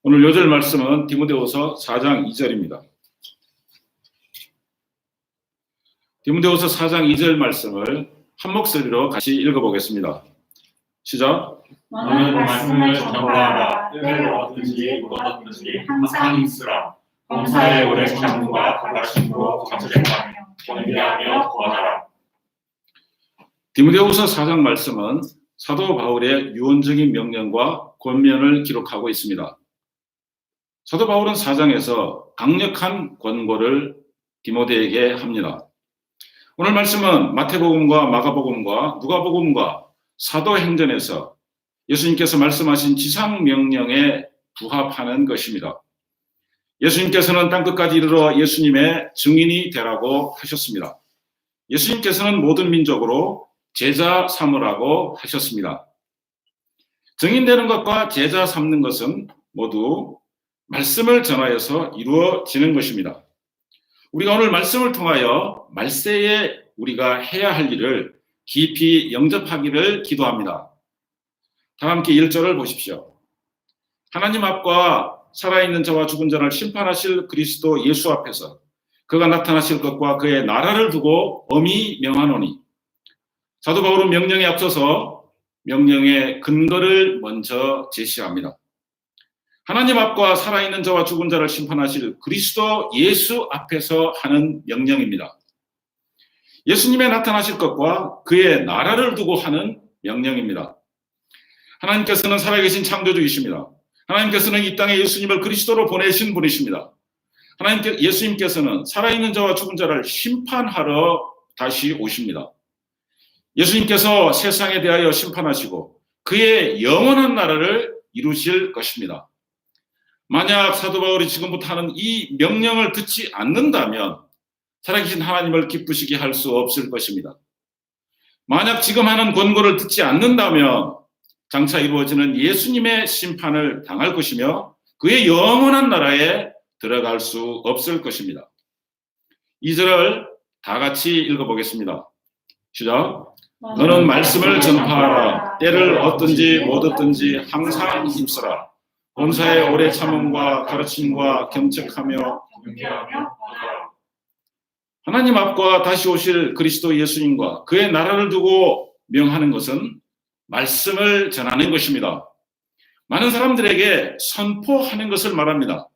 오늘 요절 말씀은 디모데후서 4장 2절입니다. 디모데후서 4장 2절 말씀을 한 목소리로 같이 읽어보겠습니다. 시작. 너는 말씀을 전파하라. 때를 얻든지 못 얻든지 항상 힘쓰라. 범사에 오래 참음과 가르침으로 정죄하며 권위하며 권하라. 디모데후서 4장 말씀은 사도 바울의 유언적인 명령과 권면을 기록하고 있습니다. 사도 바울은 4장에서 강력한 권고를 디모데에게 합니다. 오늘 말씀은 마태복음과 마가복음과 누가복음과 사도행전에서 예수님께서 말씀하신 지상명령에 부합하는 것입니다. 예수님께서는 땅끝까지 이르러 예수님의 증인이 되라고 하셨습니다. 예수님께서는 모든 민족으로 제자 삼으라고 하셨습니다. 증인되는 것과 제자 삼는 것은 모두 말씀을 전하여서 이루어지는 것입니다. 우리가 오늘 말씀을 통하여 말세에 우리가 해야 할 일을 깊이 영접하기를 기도합니다. 다 함께 1절을 보십시오. 하나님 앞과 살아있는 자와 죽은 자를 심판하실 그리스도 예수 앞에서 그가 나타나실 것과 그의 나라를 두고 엄히 명하노니. 사도 바울은 명령에 앞서서 명령의 근거를 먼저 제시합니다. 하나님 앞과 살아있는 자와 죽은 자를 심판하실 그리스도 예수 앞에서 하는 명령입니다. 예수님의 나타나실 것과 그의 나라를 두고 하는 명령입니다. 하나님께서는 살아계신 창조주이십니다. 하나님께서는 이 땅에 예수님을 그리스도로 보내신 분이십니다. 예수님께서는 살아있는 자와 죽은 자를 심판하러 다시 오십니다. 예수님께서 세상에 대하여 심판하시고 그의 영원한 나라를 이루실 것입니다. 만약 사도 바울이 지금부터 하는 이 명령을 듣지 않는다면 살아계신 하나님을 기쁘시게 할 수 없을 것입니다. 만약 지금 하는 권고를 듣지 않는다면 장차 이루어지는 예수님의 심판을 당할 것이며 그의 영원한 나라에 들어갈 수 없을 것입니다. 2절을 다 같이 읽어보겠습니다. 시작. 너는 말씀을 전파하라. 때를 얻든지 못 얻든지 항상 힘쓰라. 본사의 오래 참음과 가르침과 경책하며 경계하며 권하라. 하나님 앞과 다시 오실 그리스도 예수님과 그의 나라를 두고 명하는 것은 말씀을 전하는 것입니다. 많은 사람들에게 선포하는 것을 말합니다.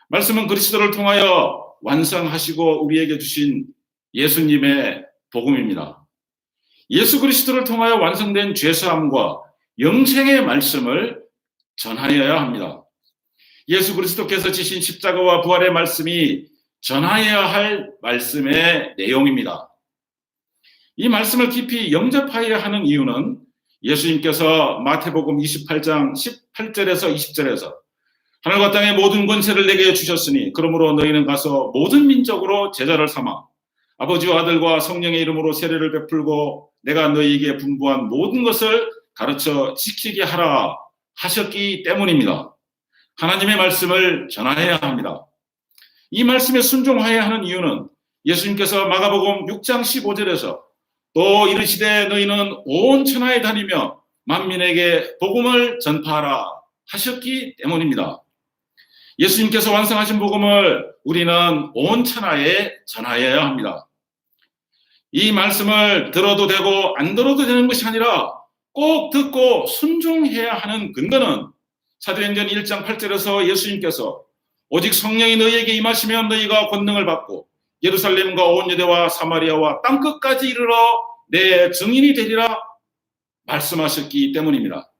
말씀은 그리스도를 통하여 완성하시고 우리에게 주신 예수님의 복음입니다. 예수 그리스도를 통하여 완성된 죄사함과 영생의 말씀을 전하여야 합니다. 예수 그리스도께서 지신 십자가와 부활의 말씀이 전하여야 할 말씀의 내용입니다. 이 말씀을 깊이 영접하여야 하는 이유는 예수님께서 마태복음 28장 18절에서 20절에서 하늘과 땅의 모든 권세를 내게 주셨으니 그러므로 너희는 가서 모든 민족으로 제자를 삼아 아버지와 아들과 성령의 이름으로 세례를 베풀고 내가 너희에게 분부한 모든 것을 가르쳐 지키게 하라 하셨기 때문입니다. 하나님의 말씀을 전하여야 합니다. 이 말씀에 순종하여야 하는 이유는 예수님께서 마가복음 6장 15절에서 또 이르시되 너희는 온 천하에 다니며 만민에게 복음을 전파하라 하셨기 때문입니다. 예수님께서 완성하신 복음을 우리는 온 천하에 전하여야 합니다. 이 말씀을 들어도 되고 안 들어도 되는 것이 아니라 꼭 듣고 순종해야 하는 근거는 사도행전 1장 8절에서 예수님께서 오직 성령이 너희에게 임하시면 너희가 권능을 받고 예루살렘과 온 유대와 사마리아와 땅끝까지 이르러 내 증인이 되리라 말씀하셨기 때문입니다.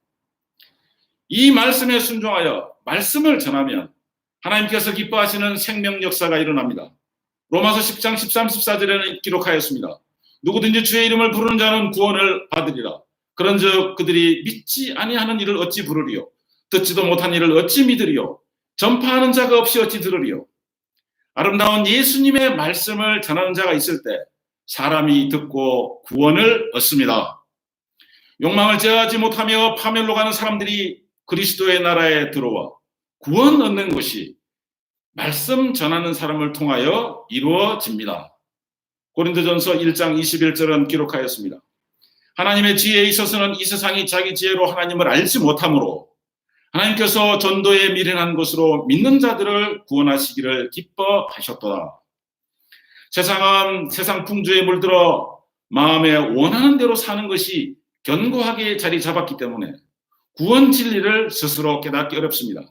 이 말씀에 순종하여 말씀을 전하면 하나님께서 기뻐하시는 생명 역사가 일어납니다. 로마서 10장 13, 14절에는 기록하였습니다. 누구든지 주의 이름을 부르는 자는 구원을 받으리라. 그런즉 그들이 믿지 아니하는 일을 어찌 부르리요? 듣지도 못한 일을 어찌 믿으리요? 전파하는 자가 없이 어찌 들으리요? 아름다운 예수님의 말씀을 전하는 자가 있을 때 사람이 듣고 구원을 얻습니다. 욕망을 제어하지 못하며 파멸로 가는 사람들이 그리스도의 나라에 들어와 구원 얻는 것이 말씀 전하는 사람을 통하여 이루어집니다. 고린도전서 1장 21절은 기록하였습니다. 하나님의 지혜에 있어서는 이 세상이 자기 지혜로 하나님을 알지 못하므로 하나님께서 전도에 미련한 것으로 믿는 자들을 구원하시기를 기뻐하셨도다. 세상은 세상 풍조에 물들어 마음에 원하는 대로 사는 것이 견고하게 자리 잡았기 때문에 구원 진리를 스스로 깨닫기 어렵습니다.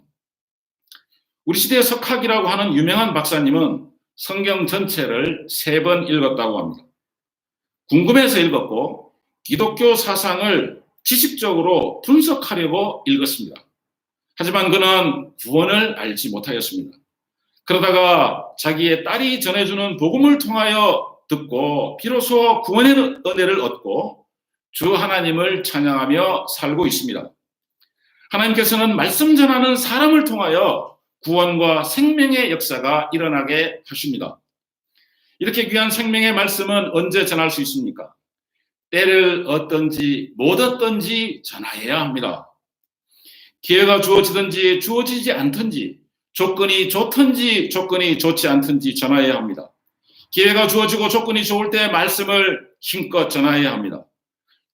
우리 시대의 석학이라고 하는 유명한 박사님은 성경 전체를 3번 읽었다고 합니다. 궁금해서 읽었고 기독교 사상을 지식적으로 분석하려고 읽었습니다. 하지만 그는 구원을 알지 못하였습니다. 그러다가 자기의 딸이 전해주는 복음을 통하여 듣고 비로소 구원의 은혜를 얻고 주 하나님을 찬양하며 살고 있습니다. 하나님께서는 말씀 전하는 사람을 통하여 구원과 생명의 역사가 일어나게 하십니다. 이렇게 귀한 생명의 말씀은 언제 전할 수 있습니까? 때를 얻든지 못 얻든지 전하여야 합니다. 기회가 주어지든지 주어지지 않든지, 조건이 좋든지 조건이 좋지 않든지 전하여야 합니다. 기회가 주어지고 조건이 좋을 때 말씀을 힘껏 전하여야 합니다.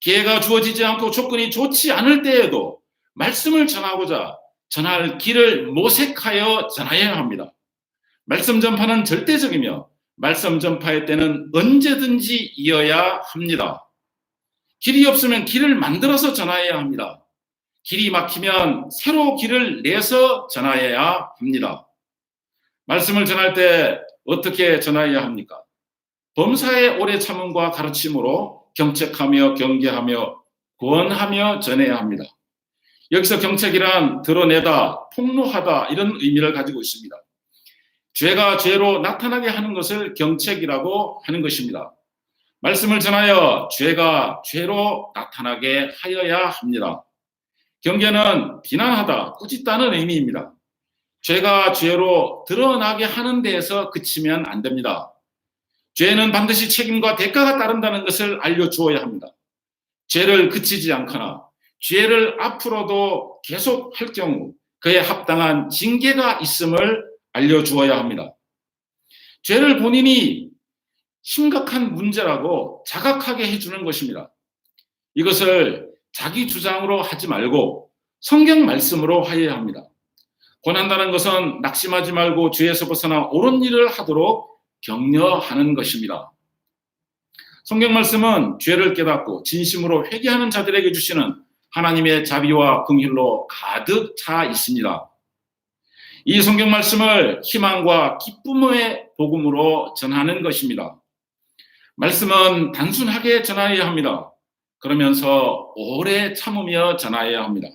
기회가 주어지지 않고 조건이 좋지 않을 때에도 말씀을 전하고자 전할 길을 모색하여 전하여야 합니다. 말씀 전파는 절대적이며 말씀 전파의 때는 언제든지 이어야 합니다. 길이 없으면 길을 만들어서 전하여야 합니다. 길이 막히면 새로 길을 내서 전하여야 합니다. 말씀을 전할 때 어떻게 전하여야 합니까? 범사의 오래 참음과 가르침으로 경책하며 경계하며 구원하며 전해야 합니다. 여기서 경책이란 드러내다, 폭로하다 이런 의미를 가지고 있습니다. 죄가 죄로 나타나게 하는 것을 경책이라고 하는 것입니다. 말씀을 전하여 죄가 죄로 나타나게 하여야 합니다. 경계는 비난하다, 꾸짖다는 의미입니다. 죄가 죄로 드러나게 하는 데에서 그치면 안 됩니다. 죄는 반드시 책임과 대가가 따른다는 것을 알려주어야 합니다. 죄를 그치지 않거나 죄를 앞으로도 계속 할 경우 그에 합당한 징계가 있음을 알려주어야 합니다. 죄를 본인이 심각한 문제라고 자각하게 해주는 것입니다. 이것을 자기 주장으로 하지 말고 성경 말씀으로 하여야 합니다. 권한다는 것은 낙심하지 말고 죄에서 벗어나 옳은 일을 하도록 격려하는 것입니다. 성경 말씀은 죄를 깨닫고 진심으로 회개하는 자들에게 주시는 하나님의 자비와 긍휼로 가득 차 있습니다. 이 성경 말씀을 희망과 기쁨의 복음으로 전하는 것입니다. 말씀은 단순하게 전하여야 합니다. 그러면서 오래 참으며 전하여야 합니다.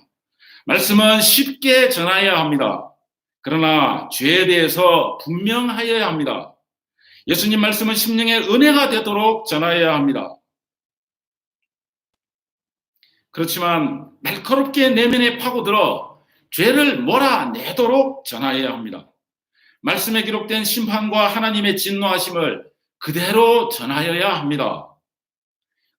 말씀은 쉽게 전하여야 합니다. 그러나 죄에 대해서 분명하여야 합니다. 예수님 말씀은 심령의 은혜가 되도록 전하여야 합니다. 그렇지만 날카롭게 내면에 파고들어 죄를 몰아내도록 전하여야 합니다. 말씀에 기록된 심판과 하나님의 진노하심을 그대로 전하여야 합니다.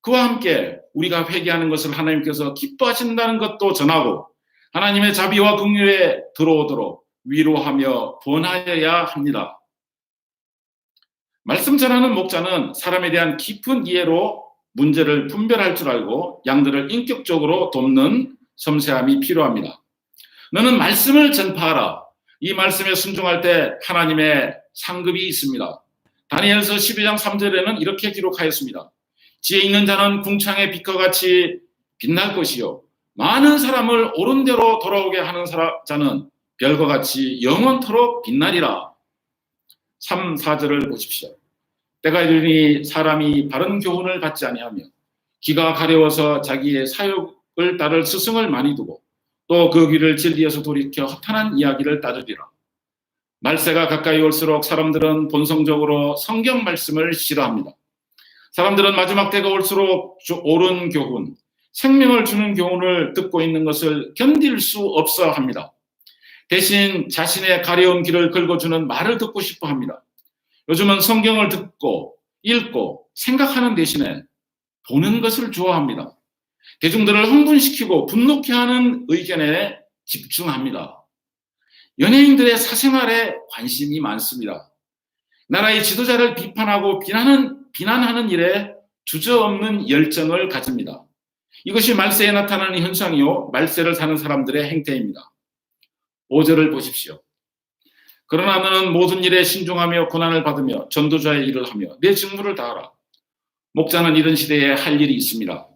그와 함께 우리가 회개하는 것을 하나님께서 기뻐하신다는 것도 전하고 하나님의 자비와 긍휼에 들어오도록 위로하며 권하여야 합니다. 말씀 전하는 목자는 사람에 대한 깊은 이해로 문제를 분별할 줄 알고 양들을 인격적으로 돕는 섬세함이 필요합니다. 너는 말씀을 전파하라. 이 말씀에 순종할 때 하나님의 상급이 있습니다. 다니엘서 12장 3절에는 이렇게 기록하였습니다. 지혜 있는 자는 궁창의 빛과 같이 빛날 것이요 많은 사람을 옳은 대로 돌아오게 하는 자는 별과 같이 영원토록 빛나리라. 3, 4절을 보십시오. 때가 이르니 사람이 바른 교훈을 받지 아니하며 귀가 가려워서 자기의 사욕을 따를 스승을 많이 두고 또 그 귀를 진리에서 돌이켜 허탄한 이야기를 따르리라. 말세가 가까이 올수록 사람들은 본성적으로 성경 말씀을 싫어합니다. 사람들은 마지막 때가 올수록 옳은 교훈, 생명을 주는 교훈을 듣고 있는 것을 견딜 수 없어 합니다. 대신 자신의 가려운 길을 긁어주는 말을 듣고 싶어 합니다. 요즘은 성경을 듣고 읽고 생각하는 대신에 보는 것을 좋아합니다. 대중들을 흥분시키고 분노케 하는 의견에 집중합니다. 연예인들의 사생활에 관심이 많습니다. 나라의 지도자를 비판하고 비난하는 일에 주저없는 열정을 가집니다. 이것이 말세에 나타나는 현상이요 말세를 사는 사람들의 행태입니다. 5절을 보십시오. 그러나 너는 모든 일에 신중하며 고난을 받으며 전도자의 일을 하며 내 직무를 다하라. 목자는 이런 시대에 할 일이 있습니다.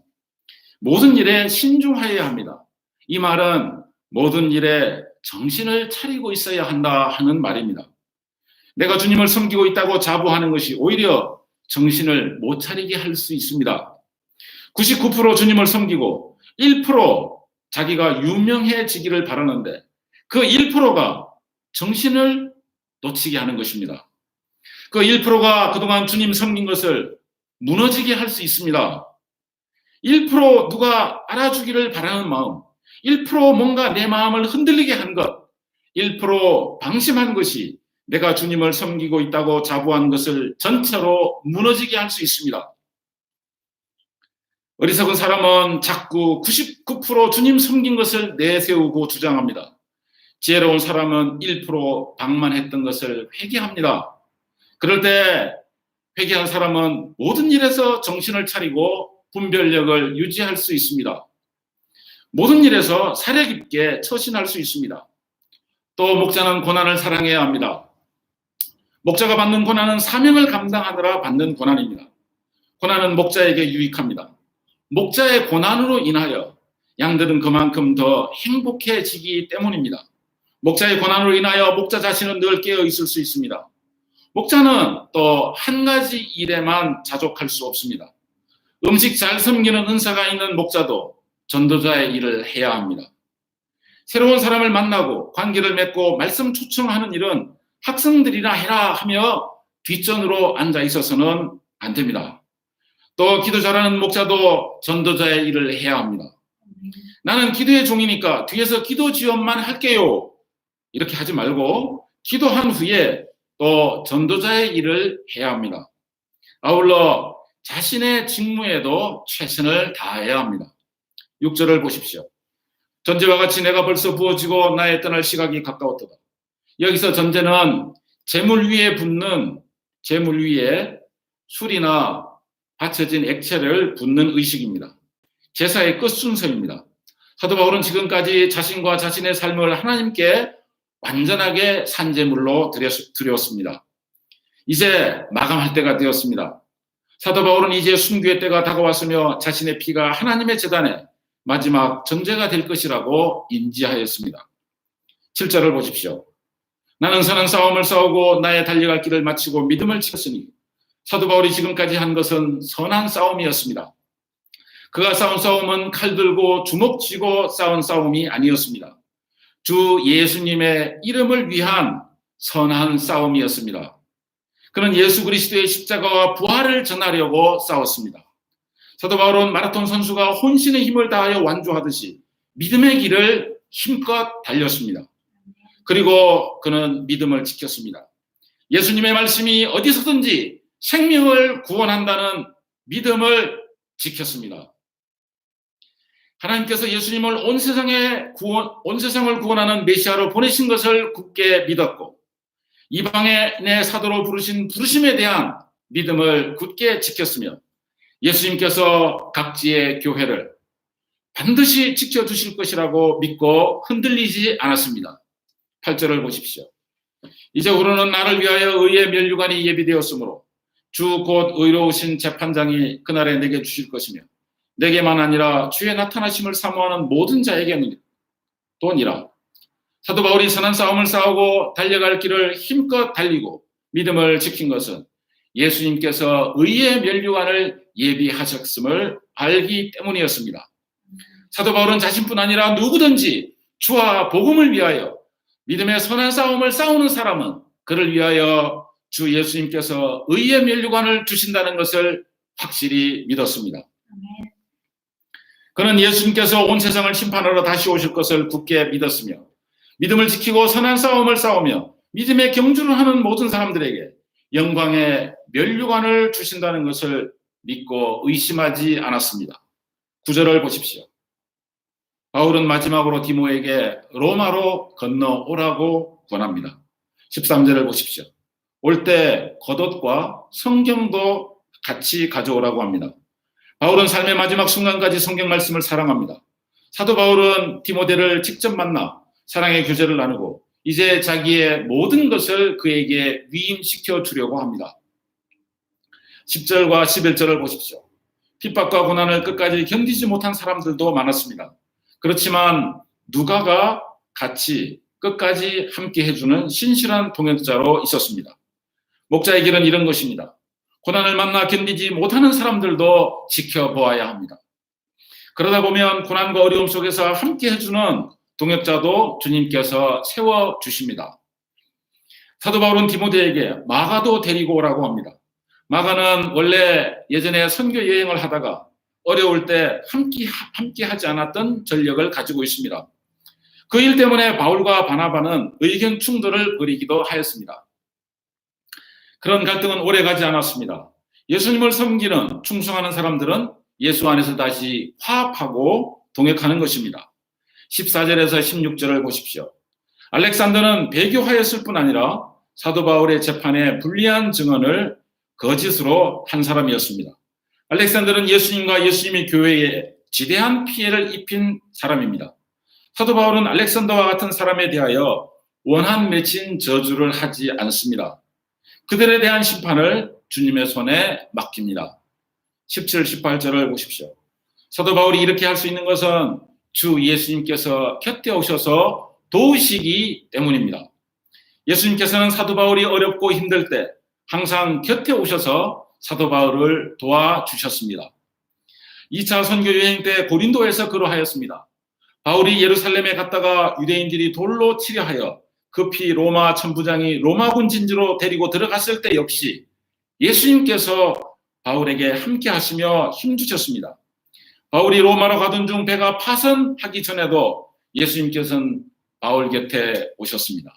모든 일에 신중하여야 합니다. 이 말은 모든 일에 정신을 차리고 있어야 한다 하는 말입니다. 내가 주님을 섬기고 있다고 자부하는 것이 오히려 정신을 못 차리게 할 수 있습니다. 99% 주님을 섬기고 1% 자기가 유명해지기를 바라는데 그 1%가 정신을 놓치게 하는 것입니다. 그 1%가 그동안 주님 섬긴 것을 무너지게 할 수 있습니다. 1% 누가 알아주기를 바라는 마음, 1% 뭔가 내 마음을 흔들리게 한 것, 1% 방심한 것이 내가 주님을 섬기고 있다고 자부한 것을 전체로 무너지게 할 수 있습니다. 어리석은 사람은 자꾸 99% 주님 섬긴 것을 내세우고 주장합니다. 지혜로운 사람은 1% 방만했던 것을 회개합니다. 그럴 때 회개한 사람은 모든 일에서 정신을 차리고 분별력을 유지할 수 있습니다. 모든 일에서 사려 깊게 처신할 수 있습니다. 또 목자는 고난을 사랑해야 합니다. 목자가 받는 고난은 사명을 감당하느라 받는 고난입니다. 고난은 목자에게 유익합니다. 목자의 고난으로 인하여 양들은 그만큼 더 행복해지기 때문입니다. 목자의 고난으로 인하여 목자 자신은 늘 깨어 있을 수 있습니다. 목자는 또 한 가지 일에만 자족할 수 없습니다. 음식 잘 섬기는 은사가 있는 목자도 전도자의 일을 해야 합니다. 새로운 사람을 만나고 관계를 맺고 말씀 초청하는 일은 학생들이나 해라 하며 뒷전으로 앉아 있어서는 안 됩니다. 또 기도 잘하는 목자도 전도자의 일을 해야 합니다. 나는 기도의 종이니까 뒤에서 기도 지원만 할게요. 이렇게 하지 말고 기도한 후에 또 전도자의 일을 해야 합니다. 아울러 자신의 직무에도 최선을 다해야 합니다. 6절을 보십시오. 전제와 같이 내가 벌써 부어지고 나의 떠날 시각이 가까웠도다. 여기서 전제는 재물 위에 붓는 재물 위에 술이나 받쳐진 액체를 붓는 의식입니다. 제사의 끝 순서입니다. 사도 바울은 지금까지 자신과 자신의 삶을 하나님께 완전하게 산제물로 드렸습니다. 이제 마감할 때가 되었습니다. 사도 바울은 이제 순교의 때가 다가왔으며 자신의 피가 하나님의 제단에 마지막 전제가 될 것이라고 인지하였습니다. 7절을 보십시오. 나는 선한 싸움을 싸우고 나의 달려갈 길을 마치고 믿음을 지켰으니 사도 바울이 지금까지 한 것은 선한 싸움이었습니다. 그가 싸운 싸움은 칼 들고 주먹 쥐고 싸운 싸움이 아니었습니다. 주 예수님의 이름을 위한 선한 싸움이었습니다. 그는 예수 그리스도의 십자가와 부활을 전하려고 싸웠습니다. 사도 바울은 마라톤 선수가 혼신의 힘을 다하여 완주하듯이 믿음의 길을 힘껏 달렸습니다. 그리고 그는 믿음을 지켰습니다. 예수님의 말씀이 어디서든지 생명을 구원한다는 믿음을 지켰습니다. 하나님께서 예수님을 온 세상을 구원하는 메시아로 보내신 것을 굳게 믿었고 이방인의 사도로 부르신 부르심에 대한 믿음을 굳게 지켰으며 예수님께서 각지의 교회를 반드시 지켜주실 것이라고 믿고 흔들리지 않았습니다. 8절을 보십시오. 이제후로는 나를 위하여 의의 면류관이 예비되었으므로 주 곧 의로우신 재판장이 그날에 내게 주실 것이며 내게만 아니라 주의 나타나심을 사모하는 모든 자에게니라. 사도 바울이 선한 싸움을 싸우고 달려갈 길을 힘껏 달리고 믿음을 지킨 것은 예수님께서 의의 면류관을 예비하셨음을 알기 때문이었습니다. 사도 바울은 자신뿐 아니라 누구든지 주와 복음을 위하여 믿음의 선한 싸움을 싸우는 사람은 그를 위하여 주 예수님께서 의의 면류관을 주신다는 것을 확실히 믿었습니다. 그는 예수님께서 온 세상을 심판하러 다시 오실 것을 굳게 믿었으며 믿음을 지키고 선한 싸움을 싸우며 믿음의 경주를 하는 모든 사람들에게 영광의 면류관을 주신다는 것을 믿고 의심하지 않았습니다. 9절을 보십시오. 바울은 마지막으로 디모에게 로마로 건너오라고 권합니다. 13절을 보십시오. 올 때 겉옷과 성경도 같이 가져오라고 합니다. 바울은 삶의 마지막 순간까지 성경 말씀을 사랑합니다. 사도 바울은 디모데를 직접 만나 사랑의 교제를 나누고 이제 자기의 모든 것을 그에게 위임시켜 주려고 합니다. 10절과 11절을 보십시오. 핍박과 고난을 끝까지 견디지 못한 사람들도 많았습니다. 그렇지만 누가가 같이 끝까지 함께 해주는 신실한 동역자로 있었습니다. 목자의 길은 이런 것입니다. 고난을 만나 견디지 못하는 사람들도 지켜보아야 합니다. 그러다 보면 고난과 어려움 속에서 함께 해주는 동역자도 주님께서 세워주십니다. 사도 바울은 디모데에게 마가도 데리고 오라고 합니다. 마가는 원래 예전에 선교 여행을 하다가 어려울 때 함께 하지 않았던 전력을 가지고 있습니다. 그 일 때문에 바울과 바나바는 의견 충돌을 벌이기도 하였습니다. 그런 갈등은 오래 가지 않았습니다. 예수님을 섬기는 충성하는 사람들은 예수 안에서 다시 화합하고 동역하는 것입니다. 14절에서 16절을 보십시오. 알렉산더는 배교하였을 뿐 아니라 사도 바울의 재판에 불리한 증언을 거짓으로 한 사람이었습니다. 알렉산더는 예수님과 예수님의 교회에 지대한 피해를 입힌 사람입니다. 사도 바울은 알렉산더와 같은 사람에 대하여 원한 맺힌 저주를 하지 않습니다. 그들에 대한 심판을 주님의 손에 맡깁니다. 17, 18절을 보십시오. 사도 바울이 이렇게 할 수 있는 것은 주 예수님께서 곁에 오셔서 도우시기 때문입니다. 예수님께서는 사도 바울이 어렵고 힘들 때 항상 곁에 오셔서 사도 바울을 도와주셨습니다. 2차 선교 여행 때 고린도에서 그러하였습니다. 바울이 예루살렘에 갔다가 유대인들이 돌로 치려 하여 급히 로마 천부장이 로마군 진지로 데리고 들어갔을 때 역시 예수님께서 바울에게 함께 하시며 힘주셨습니다. 바울이 로마로 가던 중 배가 파선하기 전에도 예수님께서는 바울 곁에 오셨습니다.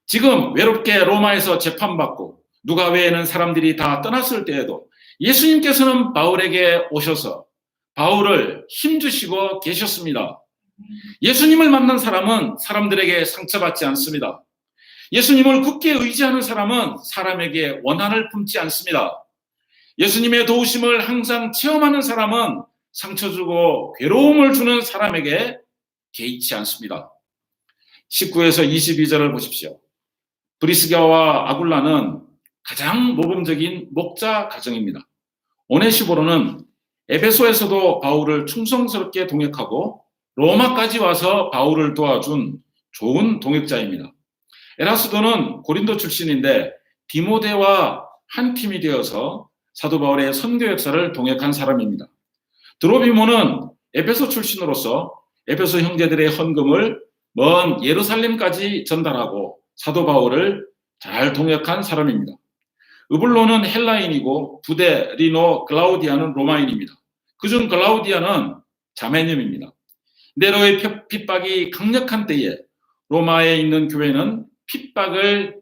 지금 외롭게 로마에서 재판받고 누가 외에는 사람들이 다 떠났을 때에도 예수님께서는 바울에게 오셔서 바울을 힘주시고 계셨습니다. 예수님을 만난 사람은 사람들에게 상처받지 않습니다. 예수님을 굳게 의지하는 사람은 사람에게 원한을 품지 않습니다. 예수님의 도우심을 항상 체험하는 사람은 상처 주고 괴로움을 주는 사람에게 개의치 않습니다. 19에서 22절을 보십시오. 브리스가와 아굴라는 가장 모범적인 목자 가정입니다. 오네시보로는 에베소에서도 바울을 충성스럽게 동역하고 로마까지 와서 바울을 도와준 좋은 동역자입니다. 에라스도는 고린도 출신인데 디모데와 한 팀이 되어서 사도 바울의 선교 역사를 동역한 사람입니다. 드로비모는 에베소 출신으로서 에베소 형제들의 헌금을 먼 예루살렘까지 전달하고 사도 바울을 잘 동역한 사람입니다. 으블로는 헬라인이고 부데, 리노, 글라우디아는 로마인입니다. 그중 글라우디아는 자매님입니다. 네로의 핍박이 강력한 때에 로마에 있는 교회는 핍박을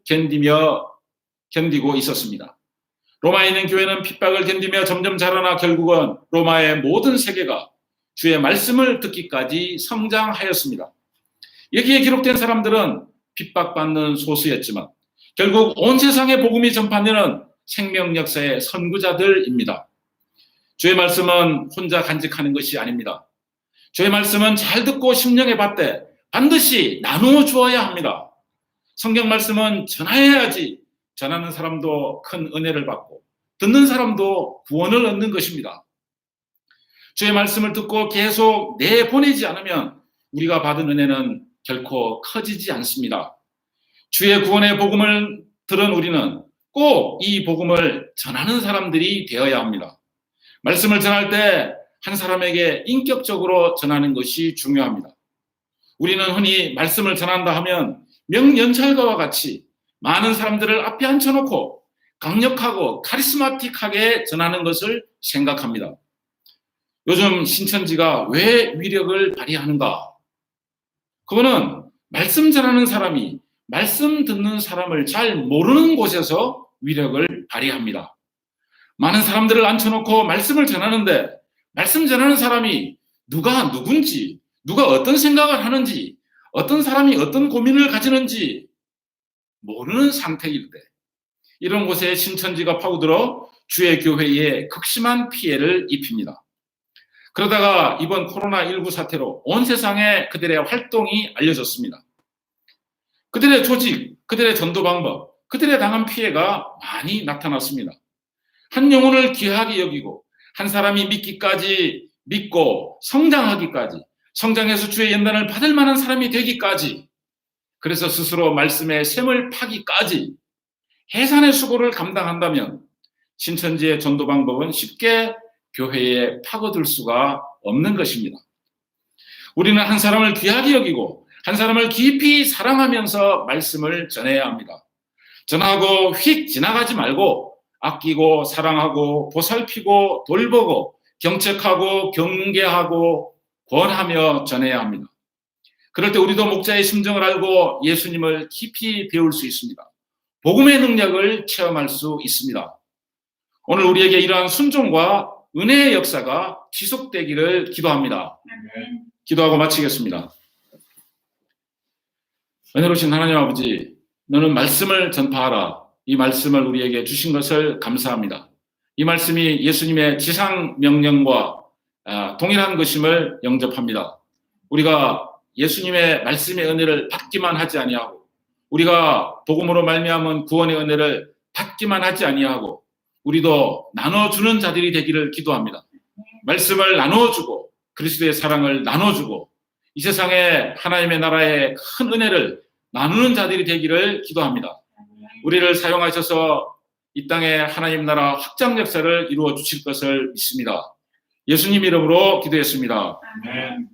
견디고 있었습니다. 로마에 있는 교회는 핍박을 견디며 점점 자라나 결국은 로마의 모든 세계가 주의 말씀을 듣기까지 성장하였습니다. 여기에 기록된 사람들은 핍박받는 소수였지만 결국 온 세상에 복음이 전파되는 생명 역사의 선구자들입니다. 주의 말씀은 혼자 간직하는 것이 아닙니다. 주의 말씀은 잘 듣고 심령에 받되 반드시 나누어 주어야 합니다. 성경 말씀은 전해야지 전하는 사람도 큰 은혜를 받고 듣는 사람도 구원을 얻는 것입니다. 주의 말씀을 듣고 계속 내보내지 않으면 우리가 받은 은혜는 결코 커지지 않습니다. 주의 구원의 복음을 들은 우리는 꼭 이 복음을 전하는 사람들이 되어야 합니다. 말씀을 전할 때 한 사람에게 인격적으로 전하는 것이 중요합니다. 우리는 흔히 말씀을 전한다 하면 명연찰가와 같이 많은 사람들을 앞에 앉혀놓고 강력하고 카리스마틱하게 전하는 것을 생각합니다. 요즘 신천지가 왜 위력을 발휘하는가? 그거는 말씀 전하는 사람이 말씀 듣는 사람을 잘 모르는 곳에서 위력을 발휘합니다. 많은 사람들을 앉혀놓고 말씀을 전하는데 말씀 전하는 사람이 누가 누군지, 누가 어떤 생각을 하는지, 어떤 사람이 어떤 고민을 가지는지 모르는 상태일 때 이런 곳에 신천지가 파고들어 주의 교회에 극심한 피해를 입힙니다. 그러다가 이번 코로나19 사태로 온 세상에 그들의 활동이 알려졌습니다. 그들의 조직, 그들의 전도 방법, 그들의 당한 피해가 많이 나타났습니다. 한 영혼을 귀하게 여기고 한 사람이 믿기까지, 믿고 성장하기까지, 성장해서 주의 연단을 받을 만한 사람이 되기까지, 그래서 스스로 말씀에 샘을 파기까지 해산의 수고를 감당한다면 신천지의 전도 방법은 쉽게 교회에 파고들 수가 없는 것입니다. 우리는 한 사람을 귀하게 여기고 한 사람을 깊이 사랑하면서 말씀을 전해야 합니다. 전하고 휙 지나가지 말고 아끼고 사랑하고 보살피고 돌보고 경책하고 경계하고 권하며 전해야 합니다. 그럴 때 우리도 목자의 심정을 알고 예수님을 깊이 배울 수 있습니다. 복음의 능력을 체험할 수 있습니다. 오늘 우리에게 이러한 순종과 은혜의 역사가 지속되기를 기도합니다. 기도하고 마치겠습니다. 은혜로우신 하나님 아버지, 너는 말씀을 전파하라. 이 말씀을 우리에게 주신 것을 감사합니다. 이 말씀이 예수님의 지상 명령과 동일한 것임을 영접합니다. 우리가 예수님의 말씀의 은혜를 받기만 하지 아니하고, 우리가 복음으로 말미암은 구원의 은혜를 받기만 하지 아니하고, 우리도 나눠주는 자들이 되기를 기도합니다. 말씀을 나눠주고 그리스도의 사랑을 나눠주고 이 세상에 하나님의 나라의 큰 은혜를 나누는 자들이 되기를 기도합니다. 우리를 사용하셔서 이 땅에 하나님 나라 확장 역사를 이루어 주실 것을 믿습니다. 예수님 이름으로 기도했습니다. 아멘.